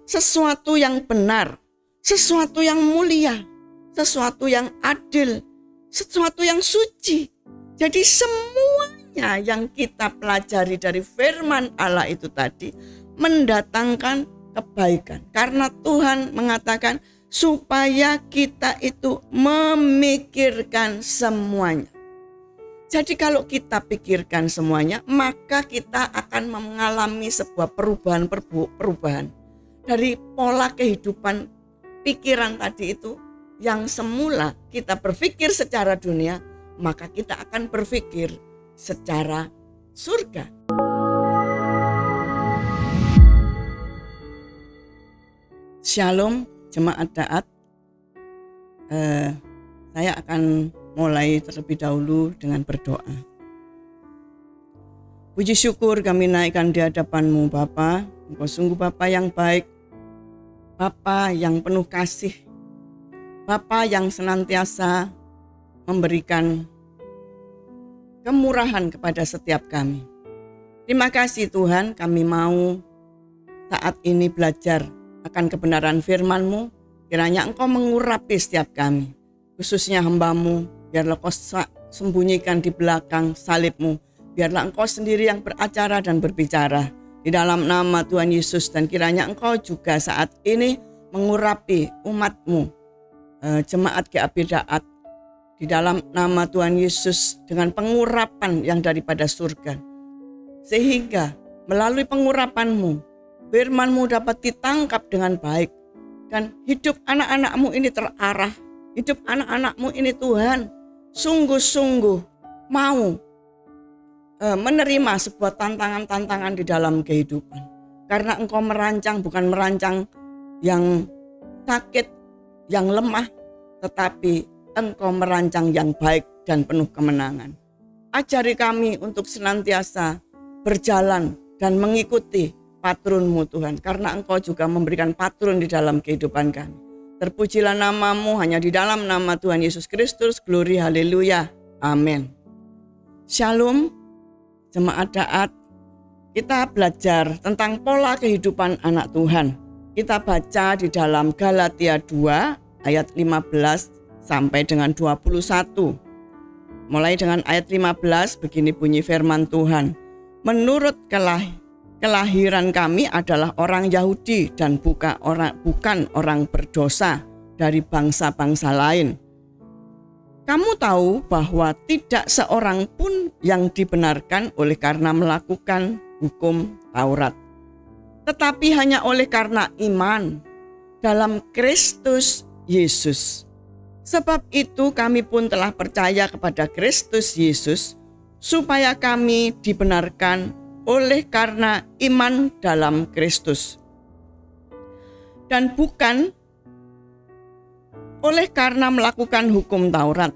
sesuatu yang benar, sesuatu yang mulia, sesuatu yang adil, sesuatu yang suci. Jadi semuanya yang kita pelajari dari firman Allah itu tadi mendatangkan kebaikan. Karena Tuhan mengatakan supaya kita itu memikirkan semuanya. Jadi kalau kita pikirkan semuanya, maka kita akan mengalami sebuah perubahan dari pola kehidupan pikiran tadi itu. Yang semula kita berpikir secara dunia, maka kita akan berpikir secara surga. Shalom jemaat Daat. Saya akan mulai terlebih dahulu dengan berdoa. Puji syukur kami naikkan di hadapan-Mu Bapa. Engkau sungguh Bapa yang baik, Bapa yang penuh kasih, Bapa yang senantiasa memberikan kemurahan kepada setiap kami. Terima kasih Tuhan, kami mau saat ini belajar akan kebenaran firman-Mu. Kiranya Engkau mengurapi setiap kami, khususnya hamba-Mu. Biarlah Engkau sembunyikan di belakang salib-Mu. Biarlah Engkau sendiri yang beracara dan berbicara di dalam nama Tuhan Yesus. Dan kiranya Engkau juga saat ini mengurapi umat-Mu, jemaat GAP Daat, di dalam nama Tuhan Yesus dengan pengurapan yang daripada surga. Sehingga melalui pengurapan-Mu, firman-Mu dapat ditangkap dengan baik. Dan hidup anak-anak-Mu ini terarah. Hidup anak-anak-Mu ini Tuhan sungguh-sungguh mau menerima sebuah tantangan-tantangan di dalam kehidupan. Karena Engkau merancang bukan merancang yang sakit, yang lemah, tetapi Engkau merancang yang baik dan penuh kemenangan. Ajari kami untuk senantiasa berjalan dan mengikuti patron-Mu Tuhan, karena Engkau juga memberikan patron di dalam kehidupan kami. Terpujilah nama-Mu hanya di dalam nama Tuhan Yesus Kristus. Glory, haleluya, amin. Shalom, jemaat Daat. Kita belajar tentang pola kehidupan anak Tuhan. Kita baca di dalam Galatia 2 ayat 15 sampai dengan 21. Mulai dengan ayat 15, begini bunyi firman Tuhan. Menurut kelahiran kami adalah orang Yahudi dan bukan orang berdosa dari bangsa-bangsa lain. Kamu tahu bahwa tidak seorang pun yang dibenarkan oleh karena melakukan hukum Taurat, tetapi hanya oleh karena iman dalam Kristus Yesus. Sebab itu kami pun telah percaya kepada Kristus Yesus supaya kami dibenarkan oleh karena iman dalam Kristus, dan bukan oleh karena melakukan hukum Taurat.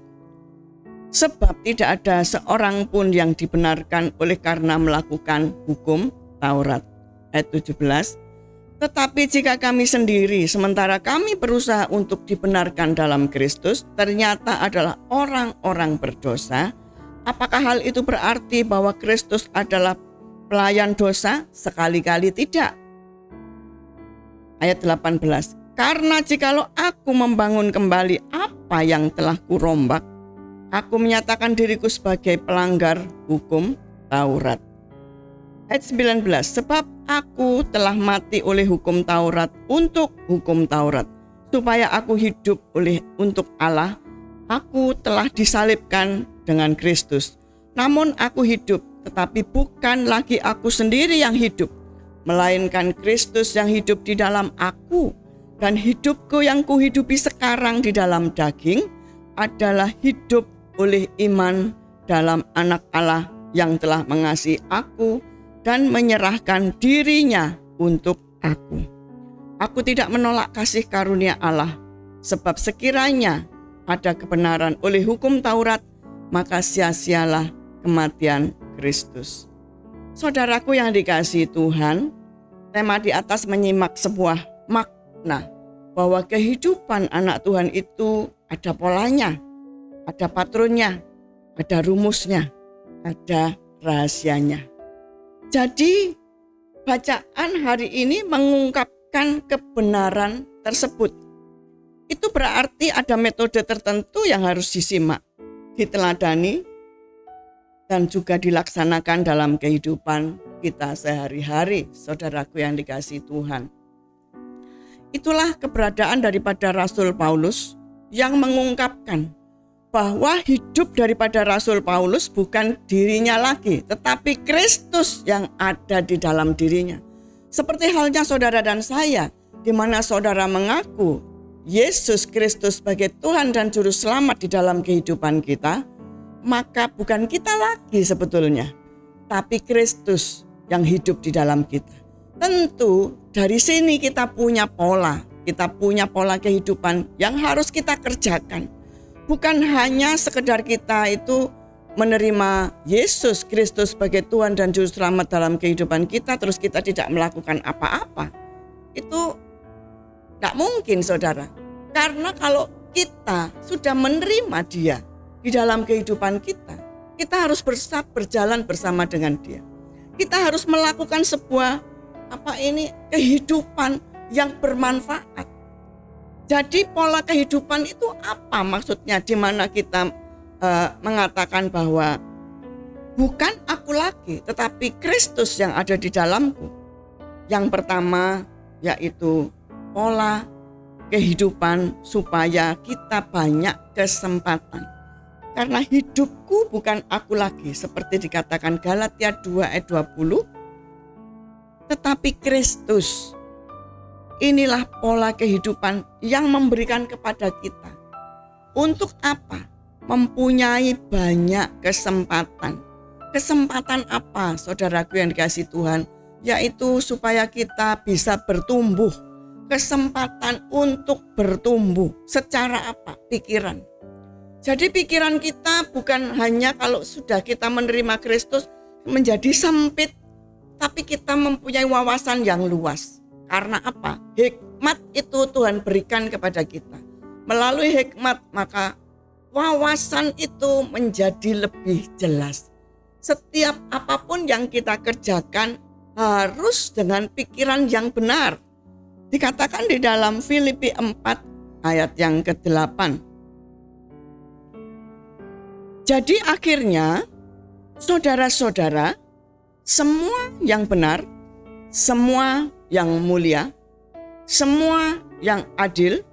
Sebab tidak ada seorang pun yang dibenarkan oleh karena melakukan hukum Taurat. Ayat 17. Tetapi jika kami sendiri, sementara kami berusaha untuk dibenarkan dalam Kristus, ternyata adalah orang-orang berdosa, apakah hal itu berarti bahwa Kristus adalah pelayan dosa? Sekali-kali tidak. Ayat 18. Karena jikalau aku membangun kembali apa yang telah kurombak, aku menyatakan diriku sebagai pelanggar hukum Taurat. Ayat 19. Sebab aku telah mati oleh hukum Taurat untuk hukum Taurat, supaya aku hidup untuk Allah. Aku telah disalibkan dengan Kristus. Namun aku hidup, tetapi bukan lagi aku sendiri yang hidup, melainkan Kristus yang hidup di dalam aku. Dan hidupku yang kuhidupi sekarang di dalam daging adalah hidup oleh iman dalam Anak Allah yang telah mengasihi aku dan menyerahkan dirinya untuk aku. Aku tidak menolak kasih karunia Allah, sebab sekiranya ada kebenaran oleh hukum Taurat, maka sia-sialah kematian Kristus. Saudaraku yang dikasihi Tuhan, tema di atas menyimak sebuah makna bahwa kehidupan anak Tuhan itu ada polanya, ada patronnya, ada rumusnya, ada rahasianya. Jadi bacaan hari ini mengungkap akan kebenaran tersebut. Itu berarti ada metode tertentu yang harus disimak, diteladani, dan juga dilaksanakan dalam kehidupan kita sehari-hari, saudaraku yang dikasihi Tuhan. Itulah keberadaan daripada Rasul Paulus yang mengungkapkan bahwa hidup daripada Rasul Paulus bukan dirinya lagi, tetapi Kristus yang ada di dalam dirinya. Seperti halnya saudara dan saya, di mana saudara mengaku Yesus Kristus sebagai Tuhan dan Juru Selamat di dalam kehidupan kita, maka bukan kita lagi sebetulnya, tapi Kristus yang hidup di dalam kita. Tentu dari sini kita punya pola kehidupan yang harus kita kerjakan. Bukan hanya sekedar kita itu menerima Yesus Kristus sebagai Tuhan dan Juru Selamat dalam kehidupan kita, terus kita tidak melakukan apa-apa. Itu tidak mungkin, saudara. Karena kalau kita sudah menerima Dia di dalam kehidupan kita, kita harus berjalan bersama dengan Dia. Kita harus melakukan sebuah kehidupan yang bermanfaat. Jadi pola kehidupan itu apa maksudnya, di mana kita mengatakan bahwa bukan aku lagi, tetapi Kristus yang ada di dalamku. Yang pertama yaitu pola kehidupan supaya kita banyak kesempatan. Karena hidupku bukan aku lagi, seperti dikatakan Galatia 2 ayat 20, tetapi Kristus. Inilah pola kehidupan yang memberikan kepada kita. Untuk apa? Mempunyai banyak kesempatan. Kesempatan apa, saudaraku yang dikasihi Tuhan? Yaitu supaya kita bisa bertumbuh. Kesempatan untuk bertumbuh. Secara apa? Pikiran. Jadi pikiran kita bukan hanya kalau sudah kita menerima Kristus menjadi sempit, tapi kita mempunyai wawasan yang luas. Karena apa? Hikmat itu Tuhan berikan kepada kita. Melalui hikmat maka wawasan itu menjadi lebih jelas. Setiap apapun yang kita kerjakan harus dengan pikiran yang benar. Dikatakan di dalam Filipi 4 ayat yang ke-8. Jadi akhirnya saudara-saudara, semua yang benar, semua yang mulia, semua yang adil,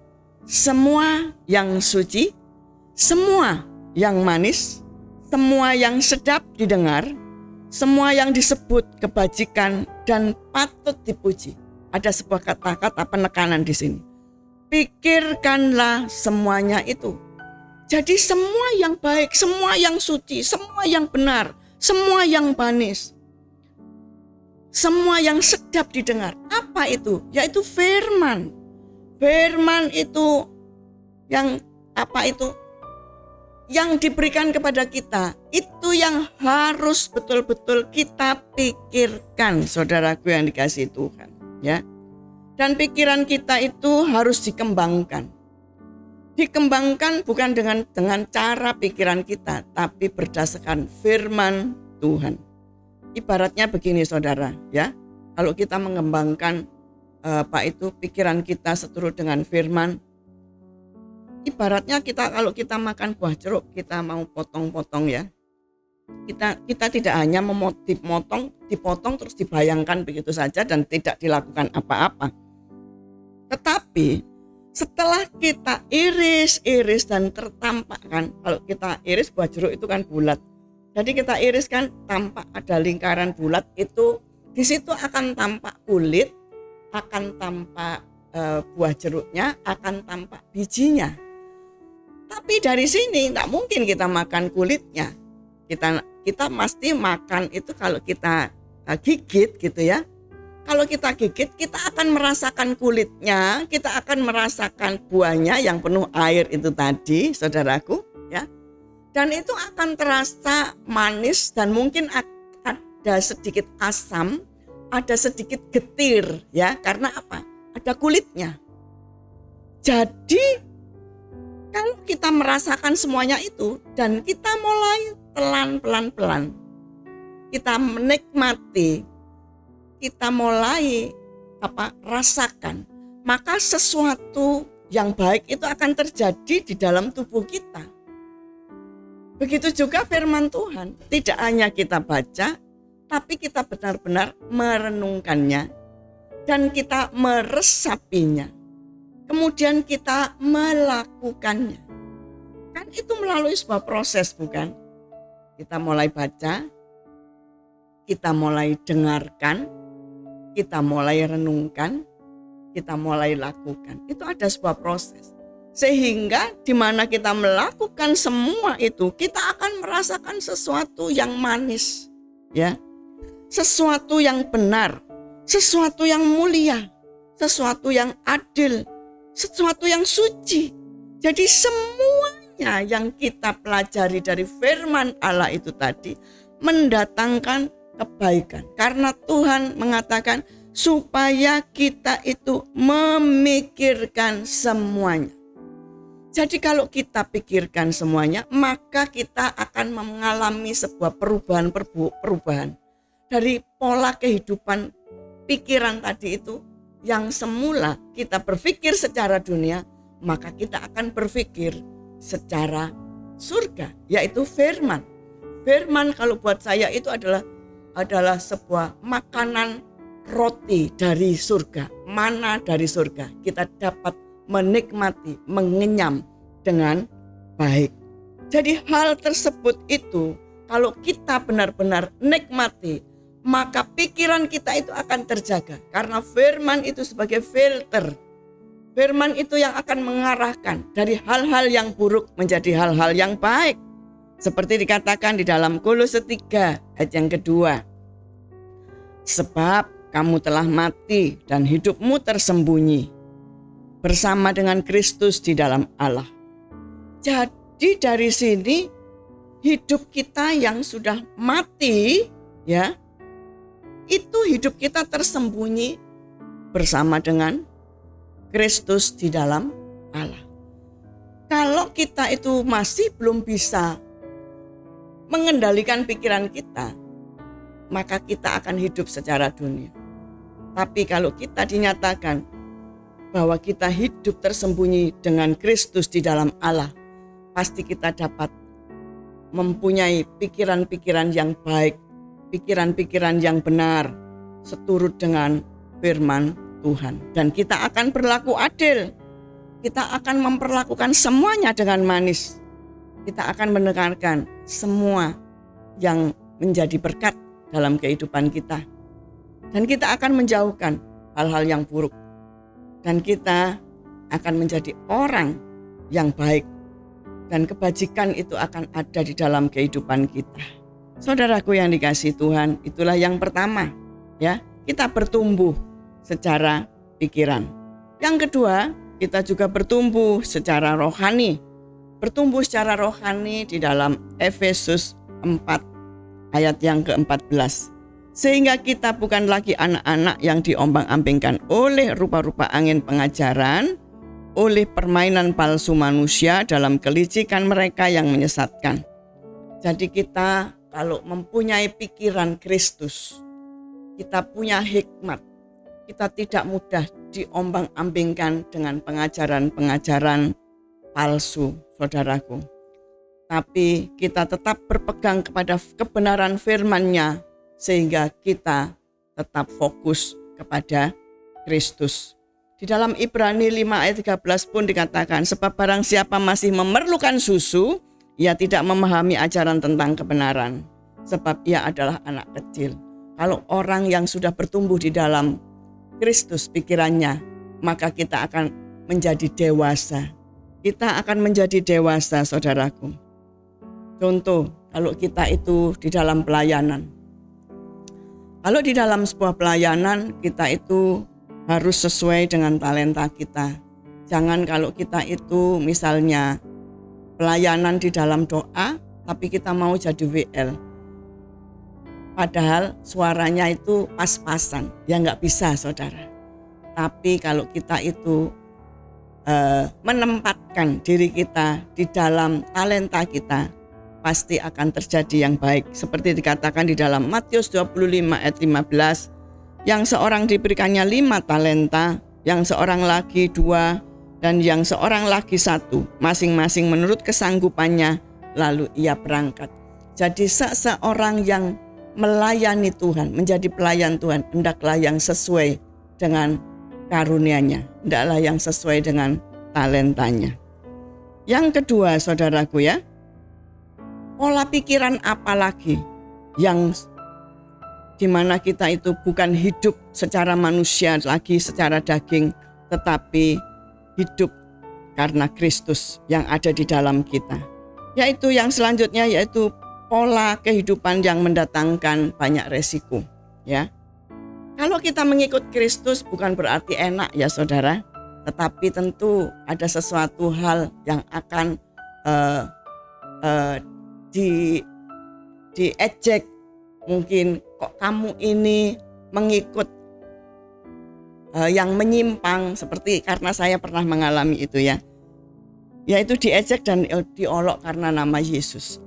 semua yang suci, semua yang manis, semua yang sedap didengar, semua yang disebut kebajikan dan patut dipuji. Ada sebuah kata-kata penekanan di sini. Pikirkanlah semuanya itu. Jadi semua yang baik, semua yang suci, semua yang benar, semua yang manis, semua yang sedap didengar. Apa itu? Yaitu firman. Firman itu yang yang diberikan kepada kita. Itu yang harus betul-betul kita pikirkan, saudaraku yang dikasihi Tuhan, ya. Dan pikiran kita itu harus dikembangkan. Dikembangkan bukan dengan cara pikiran kita, tapi berdasarkan firman Tuhan. Ibaratnya begini, saudara, ya. Kalau kita mengembangkan pikiran kita seturut dengan firman, ibaratnya kalau kita makan buah jeruk, kita mau potong-potong, ya. Kita tidak hanya dipotong terus dibayangkan begitu saja dan tidak dilakukan apa-apa. Tetapi setelah kita iris dan tertampakkan, kalau kita iris buah jeruk itu kan bulat. Jadi kita iris kan tampak ada lingkaran bulat itu, di situ akan tampak kulit, akan tampak buah jeruknya, akan tampak bijinya. Tapi dari sini tidak mungkin kita makan kulitnya. Kita pasti makan itu kalau kita gigit gitu ya. Kalau kita gigit, kita akan merasakan kulitnya, kita akan merasakan buahnya yang penuh air itu tadi, saudaraku, ya. Dan itu akan terasa manis dan mungkin ada sedikit asam, ada sedikit getir, ya. Karena apa? Ada kulitnya. Jadi kalau kita merasakan semuanya itu dan kita mulai pelan-pelan kita menikmati, kita mulai rasakan, maka sesuatu yang baik itu akan terjadi di dalam tubuh kita. Begitu juga firman Tuhan, tidak hanya kita baca, tapi kita benar-benar merenungkannya dan kita meresapinya. Kemudian kita melakukannya. Kan itu melalui sebuah proses, bukan? Kita mulai baca, kita mulai dengarkan, kita mulai renungkan, kita mulai lakukan. Itu ada sebuah proses. Sehingga di mana kita melakukan semua itu, kita akan merasakan sesuatu yang manis, ya. Sesuatu yang benar, sesuatu yang mulia, sesuatu yang adil, sesuatu yang suci. Jadi semuanya yang kita pelajari dari firman Allah itu tadi mendatangkan kebaikan. Karena Tuhan mengatakan supaya kita itu memikirkan semuanya. Jadi kalau kita pikirkan semuanya, maka kita akan mengalami sebuah perubahan dari pola kehidupan pikiran tadi itu. Yang semula kita berpikir secara dunia, maka kita akan berpikir secara surga, yaitu firman. Firman kalau buat saya itu adalah sebuah makanan roti dari surga, mana dari surga. Kita dapat menikmati, mengenyam dengan baik. Jadi hal tersebut itu kalau kita benar-benar nikmati, maka pikiran kita itu akan terjaga. Karena firman itu sebagai filter. Firman itu yang akan mengarahkan dari hal-hal yang buruk menjadi hal-hal yang baik. Seperti dikatakan di dalam Kolose 3 ayat yang kedua. Sebab kamu telah mati dan hidupmu tersembunyi bersama dengan Kristus di dalam Allah. Jadi dari sini hidup kita yang sudah mati, ya, itu hidup kita tersembunyi bersama dengan Kristus di dalam Allah. Kalau kita itu masih belum bisa mengendalikan pikiran kita, maka kita akan hidup secara dunia. Tapi kalau kita dinyatakan bahwa kita hidup tersembunyi dengan Kristus di dalam Allah, pasti kita dapat mempunyai pikiran-pikiran yang baik, pikiran-pikiran yang benar, seturut dengan firman Tuhan. Dan kita akan berlaku adil. Kita akan memperlakukan semuanya dengan manis. Kita akan mendengarkan semua yang menjadi berkat dalam kehidupan kita. Dan kita akan menjauhkan hal-hal yang buruk. Dan kita akan menjadi orang yang baik. Dan kebajikan itu akan ada di dalam kehidupan kita. Saudaraku yang dikasihi Tuhan, itulah yang pertama, ya, kita bertumbuh secara pikiran. Yang kedua, kita juga bertumbuh secara rohani. Bertumbuh secara rohani di dalam Efesus 4 ayat yang ke-14. Sehingga kita bukan lagi anak-anak yang diombang-ambingkan oleh rupa-rupa angin pengajaran, oleh permainan palsu manusia dalam kelicikan mereka yang menyesatkan. Jadi kita kalau mempunyai pikiran Kristus, kita punya hikmat, kita tidak mudah diombang-ambingkan dengan pengajaran-pengajaran palsu, saudaraku. Tapi kita tetap berpegang kepada kebenaran firman-Nya, sehingga kita tetap fokus kepada Kristus. Di dalam Ibrani 5 ayat 13 pun dikatakan, sebab barang siapa masih memerlukan susu, ia tidak memahami ajaran tentang kebenaran, sebab ia adalah anak kecil. Kalau orang yang sudah bertumbuh di dalam Kristus pikirannya, maka kita akan menjadi dewasa. Kita akan menjadi dewasa, saudaraku. Contoh, kalau kita itu di dalam pelayanan. Kalau di dalam sebuah pelayanan, kita itu harus sesuai dengan talenta kita. Jangan kalau kita itu misalnya pelayanan di dalam doa, tapi kita mau jadi WL. Padahal suaranya itu pas-pasan, ya nggak bisa, saudara. Tapi kalau kita itu menempatkan diri kita di dalam talenta kita, pasti akan terjadi yang baik. Seperti dikatakan di dalam Matius 25 ayat 15, Yang seorang diberikannya 5 talenta, yang seorang lagi 2, dan yang seorang lagi 1, masing-masing menurut kesanggupannya, lalu ia berangkat. Jadi seseorang yang melayani Tuhan, menjadi pelayan Tuhan, hendaklah yang sesuai dengan karunia-Nya, hendaklah yang sesuai dengan talentanya. Yang kedua, saudaraku ya, pola pikiran apa lagi yang dimana kita itu bukan hidup secara manusia lagi, secara daging, tetapi hidup karena Kristus yang ada di dalam kita. Yaitu yang selanjutnya, yaitu pola kehidupan yang mendatangkan banyak resiko. Ya, kalau kita mengikut Kristus bukan berarti enak ya saudara, tetapi tentu ada sesuatu hal yang akan diejek. Mungkin kok kamu ini mengikut yang menyimpang, seperti karena saya pernah mengalami itu ya. Yaitu diejek dan diolok karena nama Yesus.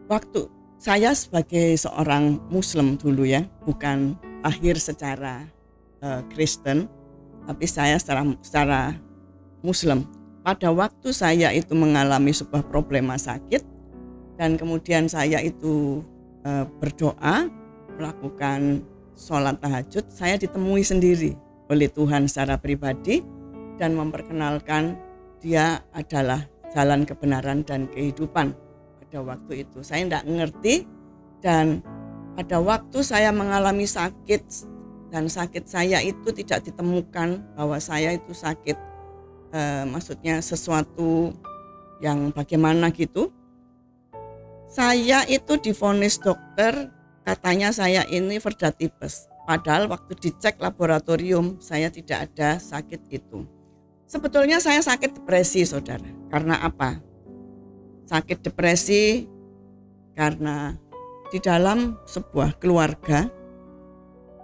Waktu saya sebagai seorang Muslim dulu ya, bukan lahir secara Kristen, tapi saya secara Muslim. Pada waktu saya itu mengalami sebuah problema sakit, dan kemudian saya itu berdoa, melakukan sholat tahajud, saya ditemui sendiri oleh Tuhan secara pribadi dan memperkenalkan Dia adalah jalan kebenaran dan kehidupan. Pada waktu itu saya tidak mengerti, dan pada waktu saya mengalami sakit, dan sakit saya itu tidak ditemukan bahwa saya itu sakit, maksudnya sesuatu yang bagaimana gitu. Saya itu divonis dokter, katanya saya ini verdatipes. Padahal waktu dicek laboratorium saya tidak ada sakit itu. Sebetulnya saya sakit depresi saudara. Karena apa? Sakit depresi karena di dalam sebuah keluarga,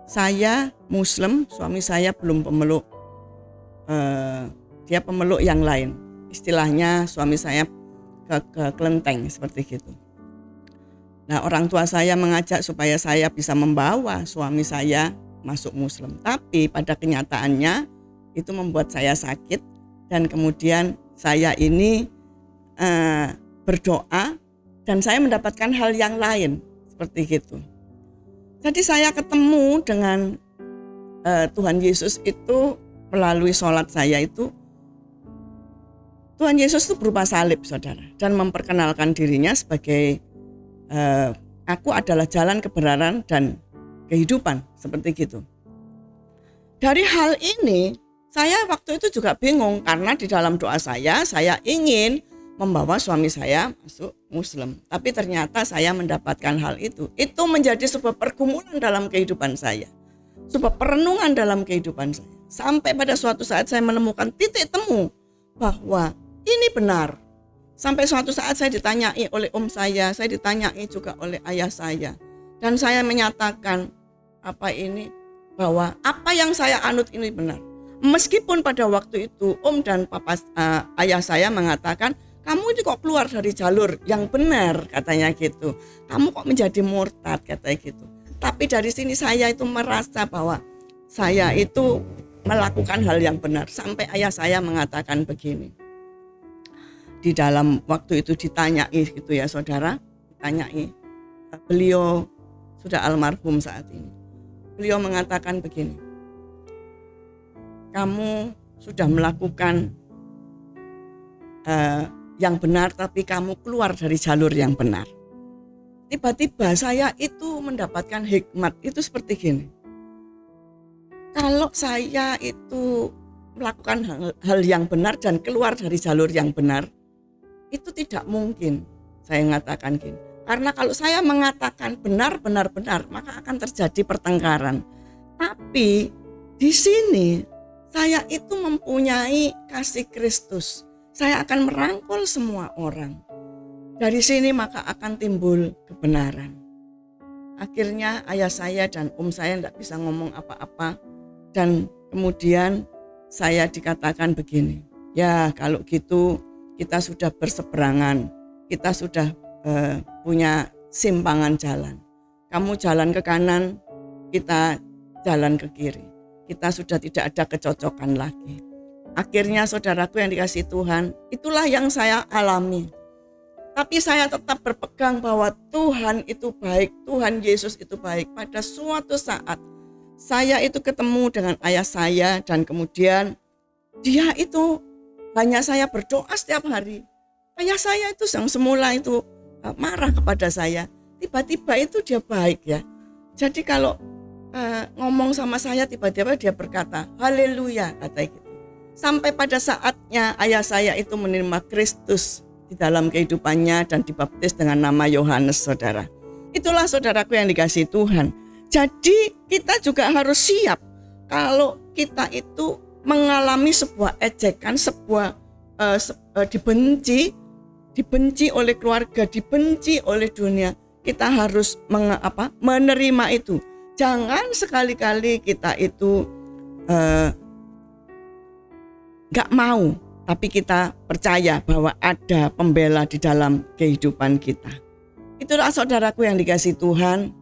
saya Muslim, suami saya belum pemeluk, dia pemeluk yang lain. Istilahnya suami saya ke kelenteng seperti gitu. Nah, orang tua saya mengajak supaya saya bisa membawa suami saya masuk Muslim. Tapi pada kenyataannya itu membuat saya sakit, dan kemudian saya ini berdoa dan saya mendapatkan hal yang lain seperti gitu. Jadi saya ketemu dengan Tuhan Yesus itu melalui sholat saya itu. Tuhan Yesus itu berupa salib saudara, dan memperkenalkan dirinya sebagai aku adalah jalan kebenaran dan kehidupan, seperti gitu. Dari hal ini saya waktu itu juga bingung, karena di dalam doa saya ingin membawa suami saya masuk Muslim, tapi ternyata saya mendapatkan hal itu menjadi sebuah pergumulan dalam kehidupan saya, sebuah perenungan dalam kehidupan saya, sampai pada suatu saat saya menemukan titik temu bahwa ini benar. Sampai suatu saat saya ditanyai oleh saya ditanyai juga oleh ayah saya, dan saya menyatakan bahwa apa yang saya anut ini benar. Meskipun pada waktu itu dan ayah saya mengatakan, kamu ini kok keluar dari jalur yang benar, katanya gitu. Kamu kok menjadi murtad, katanya gitu. Tapi dari sini saya itu merasa bahwa saya itu melakukan hal yang benar. Sampai ayah saya mengatakan begini. Di dalam waktu itu ditanyai gitu ya saudara, ditanyai. Beliau sudah almarhum saat ini. Beliau mengatakan begini, kamu sudah melakukan yang benar, tapi kamu keluar dari jalur yang benar. Tiba-tiba saya itu mendapatkan hikmat itu seperti gini. Kalau saya itu melakukan hal yang benar dan keluar dari jalur yang benar, itu tidak mungkin, saya mengatakan gini. Karena kalau saya mengatakan benar, maka akan terjadi pertengkaran. Tapi di sini saya itu mempunyai kasih Kristus. Saya akan merangkul semua orang. Dari sini maka akan timbul kebenaran. Akhirnya ayah saya dan saya tidak bisa ngomong apa-apa. Dan kemudian saya dikatakan begini, ya kalau gitu kita sudah berseberangan, kita sudah punya simpangan jalan. kamu jalan ke kanan, kita jalan ke kiri. Kita sudah tidak ada kecocokan lagi. Akhirnya saudaraku yang dikasihi Tuhan, itulah yang saya alami. Tapi saya tetap berpegang bahwa Tuhan itu baik, Tuhan Yesus itu baik. Pada suatu saat saya itu ketemu dengan ayah saya dan kemudian dia itu hanya saya berdoa setiap hari. Ayah saya itu yang semula itu marah kepada saya, tiba-tiba itu dia baik ya. Jadi kalau ngomong sama saya tiba-tiba dia berkata, haleluya, kata gitu. Sampai pada saatnya ayah saya itu menerima Kristus di dalam kehidupannya dan dibaptis dengan nama Yohanes, saudara. Itulah saudaraku yang dikasihi Tuhan. Jadi kita juga harus siap kalau kita itu mengalami sebuah ejekan, sebuah dibenci oleh keluarga, dibenci oleh dunia. Kita harus menerima itu. Jangan sekali-kali kita itu gak mau, tapi kita percaya bahwa ada pembela di dalam kehidupan kita. Itulah saudaraku yang dikasihi Tuhan.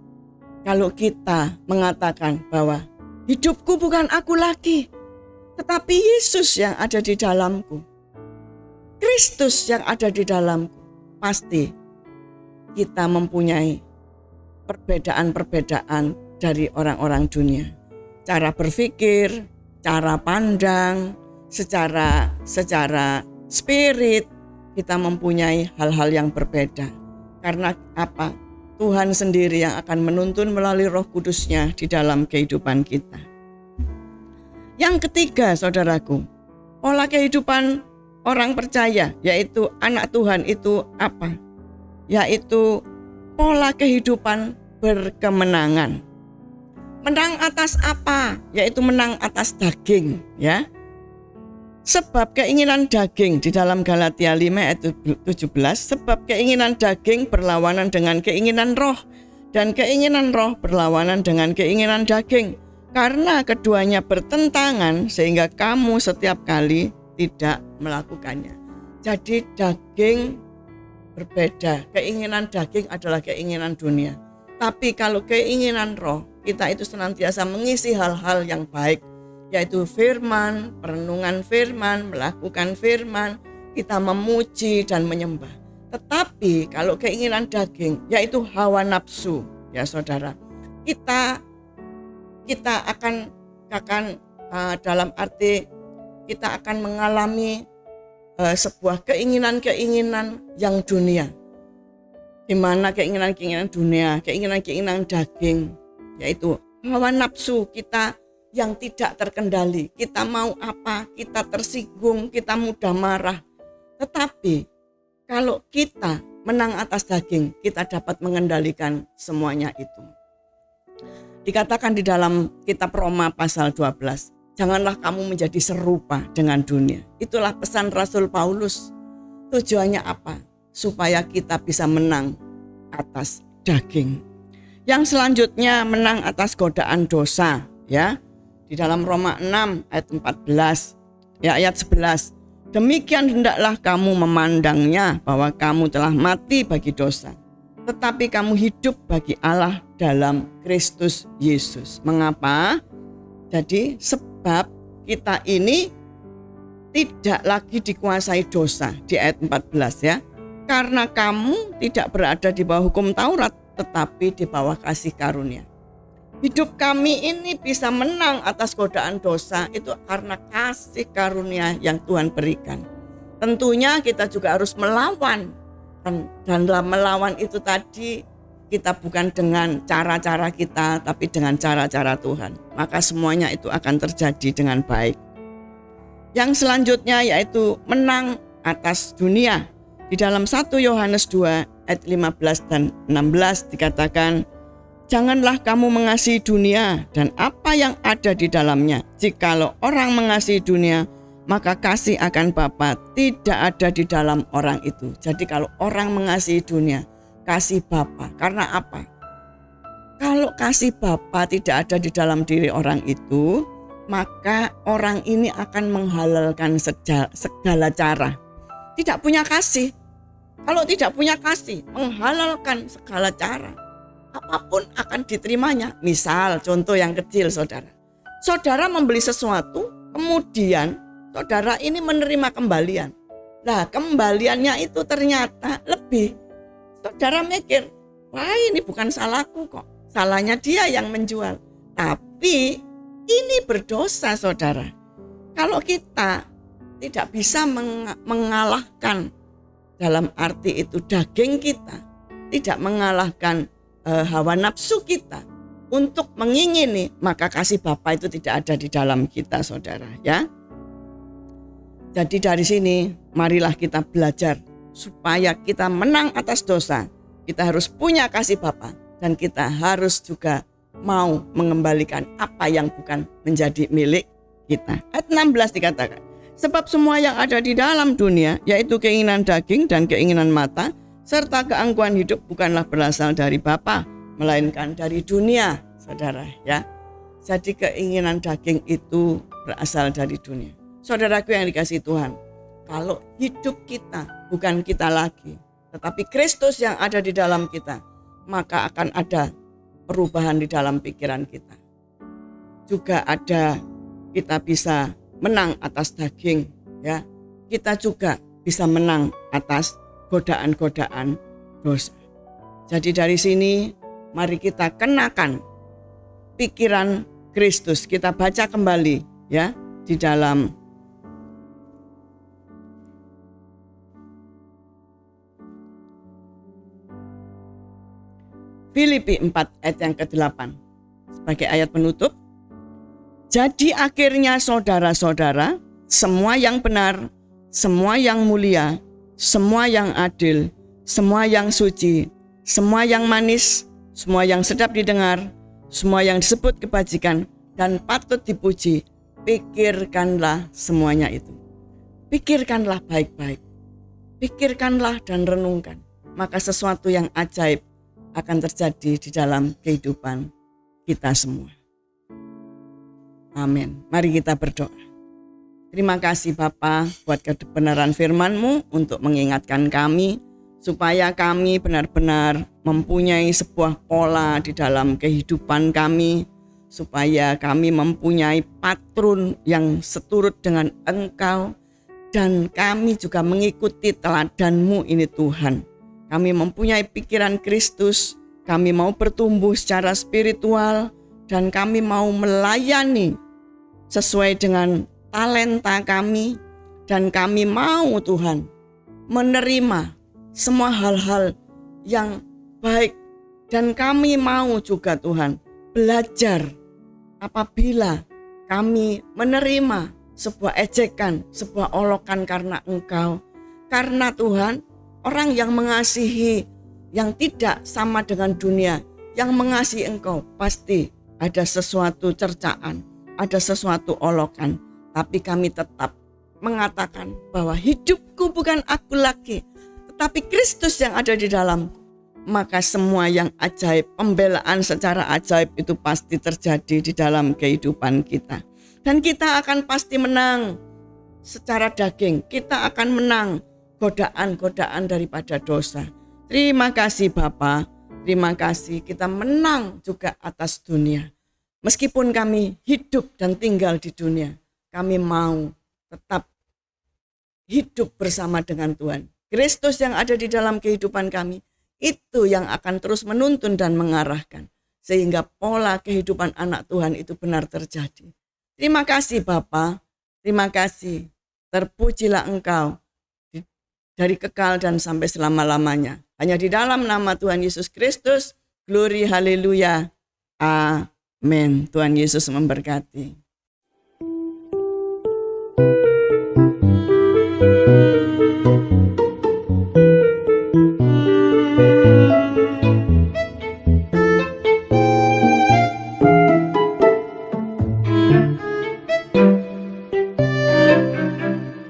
Kalau kita mengatakan bahwa hidupku bukan aku lagi, tetapi Yesus yang ada di dalamku, Kristus yang ada di dalamku, pasti kita mempunyai perbedaan-perbedaan dari orang-orang dunia. Cara berpikir, cara pandang, secara spirit kita mempunyai hal-hal yang berbeda. Karena apa? Tuhan sendiri yang akan menuntun melalui Roh Kudus-Nya di dalam kehidupan kita. Yang ketiga, saudaraku, pola kehidupan orang percaya, yaitu anak Tuhan itu apa? Yaitu pola kehidupan berkemenangan. Menang atas apa? Yaitu menang atas daging, ya. Sebab keinginan daging di dalam Galatia 5 ayat 17, sebab keinginan daging berlawanan dengan keinginan roh dan keinginan roh berlawanan dengan keinginan daging. Karena keduanya bertentangan sehingga kamu setiap kali tidak melakukannya. Jadi daging berbeda. Keinginan daging adalah keinginan dunia. Tapi kalau keinginan roh, kita itu senantiasa mengisi hal-hal yang baik, yaitu firman, perenungan firman, melakukan firman, kita memuji dan menyembah. Tetapi kalau keinginan daging, yaitu hawa nafsu, ya saudara, kita akan dalam arti kita akan mengalami sebuah keinginan-keinginan yang dunia, di mana keinginan-keinginan dunia, keinginan-keinginan daging, yaitu hawa nafsu kita yang tidak terkendali. Kita mau apa, kita tersinggung, kita mudah marah. Tetapi kalau kita menang atas daging, kita dapat mengendalikan semuanya itu. Dikatakan di dalam kitab Roma pasal 12, janganlah kamu menjadi serupa dengan dunia. Itulah pesan Rasul Paulus. Tujuannya apa? Supaya kita bisa menang atas daging. Yang selanjutnya menang atas godaan dosa, ya. Di dalam Roma 6 ayat 14, ya ayat 11. Demikian hendaklah kamu memandangnya bahwa kamu telah mati bagi dosa, tetapi kamu hidup bagi Allah dalam Kristus Yesus. Mengapa? Jadi sebab kita ini tidak lagi dikuasai dosa di ayat 14 ya. Karena kamu tidak berada di bawah hukum Taurat, tetapi di bawah kasih karunia. Hidup kami ini bisa menang atas godaan dosa itu karena kasih karunia yang Tuhan berikan. Tentunya kita juga harus melawan. Dan dalam melawan itu tadi kita bukan dengan cara-cara kita, tapi dengan cara-cara Tuhan. Maka semuanya itu akan terjadi dengan baik. Yang selanjutnya yaitu menang atas dunia. Di dalam 1 Yohanes 2 ayat 15 dan 16 dikatakan, janganlah kamu mengasihi dunia dan apa yang ada di dalamnya. Jikalau orang mengasihi dunia, maka kasih akan Bapa tidak ada di dalam orang itu. Jadi kalau orang mengasihi dunia, kasih Bapa. Karena apa? Kalau kasih Bapa tidak ada di dalam diri orang itu, maka orang ini akan menghalalkan segala cara. Tidak punya kasih. Kalau tidak punya kasih, menghalalkan segala cara. apapun akan diterimanya. Misal contoh yang kecil, saudara. Saudara membeli sesuatu, kemudian saudara ini menerima kembalian. Nah, kembaliannya itu ternyata lebih. Saudara mikir, wah ini bukan salahku kok. Salahnya dia yang menjual. Tapi ini berdosa, saudara. Kalau kita tidak bisa mengalahkan, dalam arti itu daging kita, tidak mengalahkan hawa nafsu kita untuk mengingini, maka kasih Bapa itu tidak ada di dalam kita, saudara, ya. Jadi dari sini marilah kita belajar supaya kita menang atas dosa. Kita harus punya kasih Bapa dan kita harus juga mau mengembalikan apa yang bukan menjadi milik kita. Ayat 16 dikatakan, sebab semua yang ada di dalam dunia, yaitu keinginan daging dan keinginan mata, serta keangkuhan hidup bukanlah berasal dari Bapa, melainkan dari dunia, saudara, ya. Jadi keinginan daging itu berasal dari dunia. Saudaraku yang dikasihi Tuhan, kalau hidup kita bukan kita lagi, tetapi Kristus yang ada di dalam kita, maka akan ada perubahan di dalam pikiran kita. Juga ada, kita bisa menang atas daging, ya. Kita juga bisa menang atas godaan-godaan dosa. Jadi dari sini mari kita kenakan pikiran Kristus. Kita baca kembali, ya, di dalam Filipi 4 ayat yang ke-8 sebagai ayat penutup. Jadi akhirnya saudara-saudara, semua yang benar, semua yang mulia, semua yang adil, semua yang suci, semua yang manis, semua yang sedap didengar, semua yang disebut kebajikan dan patut dipuji, pikirkanlah semuanya itu. Pikirkanlah baik-baik. Pikirkanlah dan renungkan. Maka sesuatu yang ajaib akan terjadi di dalam kehidupan kita semua. Amin. Mari kita berdoa. Terima kasih Bapa buat kebenaran firman-Mu untuk mengingatkan kami supaya kami benar-benar mempunyai sebuah pola di dalam kehidupan kami, supaya kami mempunyai patron yang seturut dengan Engkau dan kami juga mengikuti teladan-Mu ini Tuhan. Kami mempunyai pikiran Kristus, kami mau bertumbuh secara spiritual, dan kami mau melayani sesuai dengan talenta kami, dan kami mau Tuhan menerima semua hal-hal yang baik, dan kami mau juga Tuhan belajar apabila kami menerima sebuah ejekan, sebuah olokan karena Engkau, karena Tuhan, orang yang mengasihi, yang tidak sama dengan dunia, yang mengasihi Engkau, pasti ada sesuatu cercaan, ada sesuatu olokan. Tapi kami tetap mengatakan bahwa hidupku bukan aku lagi, tetapi Kristus yang ada di dalam. Maka semua yang ajaib, pembelaan secara ajaib itu pasti terjadi di dalam kehidupan kita. Dan kita akan pasti menang secara daging, kita akan menang godaan-godaan daripada dosa. Terima kasih Bapa, terima kasih kita menang juga atas dunia. Meskipun kami hidup dan tinggal di dunia, kami mau tetap hidup bersama dengan Tuhan. Kristus yang ada di dalam kehidupan kami, itu yang akan terus menuntun dan mengarahkan. Sehingga pola kehidupan anak Tuhan itu benar terjadi. Terima kasih Bapa, terima kasih. Terpujilah Engkau dari kekal dan sampai selama-lamanya. Hanya di dalam nama Tuhan Yesus Kristus, glory, haleluya, amin. Tuhan Yesus memberkati.